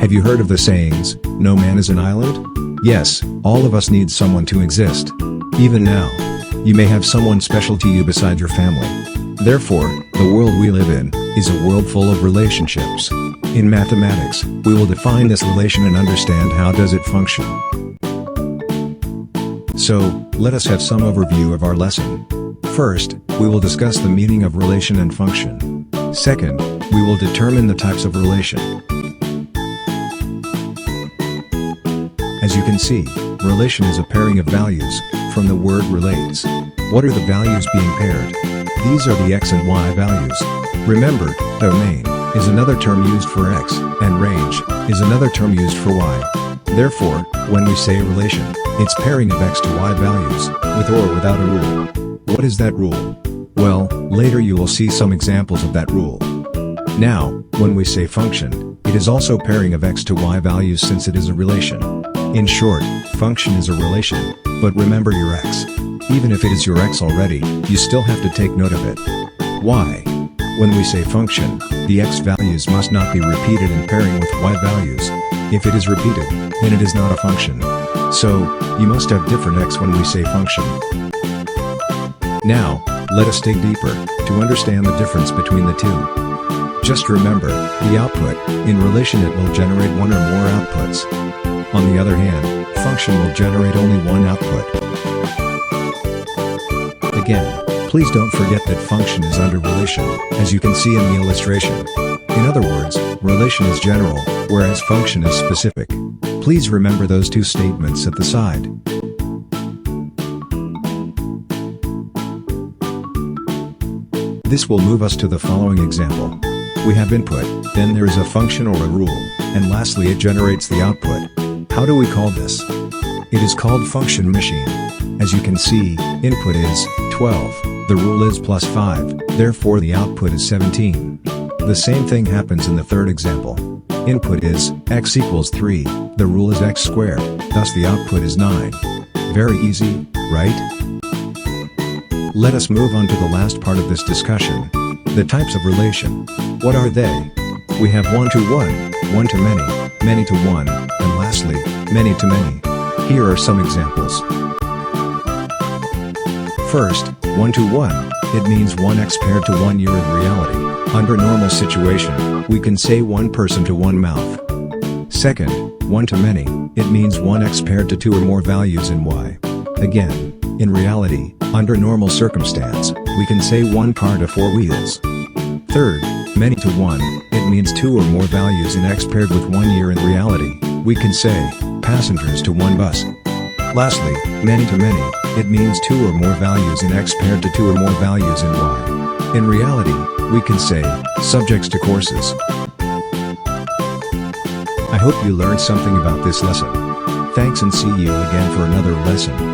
Have you heard of the sayings, "No man is an island"? Yes, all of us need someone to exist. Even now, you may have someone special to you beside your family. Therefore, the world we live in is a world full of relationships. In mathematics, we will define this relation and understand how does it function. So, let us have some overview of our lesson. First, we will discuss the meaning of relation and function. Second, we will determine the types of relation. As you can see, relation is a pairing of values, from the word relates. What are the values being paired? These are the x and y values. Remember, domain is another term used for x, and range is another term used for y. Therefore, when we say relation, it's pairing of x to y values, with or without a rule. What is that rule? Well, later you will see some examples of that rule. Now, when we say function, it is also pairing of x to y values since it is a relation. In short, function is a relation, but remember your x. Even if it is your x already, you still have to take note of it. Why? When we say function, the x values must not be repeated in pairing with y values. If it is repeated, then it is not a function. So, you must have different x when we say function. Now, let us dig deeper, to understand the difference between the two. Just remember, the output, in relation it will generate one or more outputs. On the other hand, function will generate only one output. Again, please don't forget that function is under relation, as you can see in the illustration. In other words, relation is general, whereas function is specific. Please remember those two statements at the side. This will move us to the following example. We have input, then there is a function or a rule, and lastly it generates the output. How do we call this? It is called function machine. As you can see, input is 12, the rule is +5, therefore the output is 17. The same thing happens in the third example. Input is x equals 3, the rule is x squared, thus the output is 9. Very easy, right? Let us move on to the last part of this discussion. The types of relation. What are they? We have one-to-one, one-to-many, many-to-one, and lastly, many-to-many. Here are some examples. First, one-to-one, it means one x paired to 1 year in reality. Under normal situation, we can say one person to one mouth. Second, one-to-many, it means one x paired to 2 or more values in y. Again, in reality, under normal circumstance, we can say one car to 4 wheels. Third, many-to-one, it means 2 or more values in x paired with 1 year in reality. We can say, passengers to one bus. Lastly, many-to-many, it means 2 or more values in x paired to 2 or more values in y. In reality, we can say, subjects to courses. I hope you learned something about this lesson. Thanks and see you again for another lesson.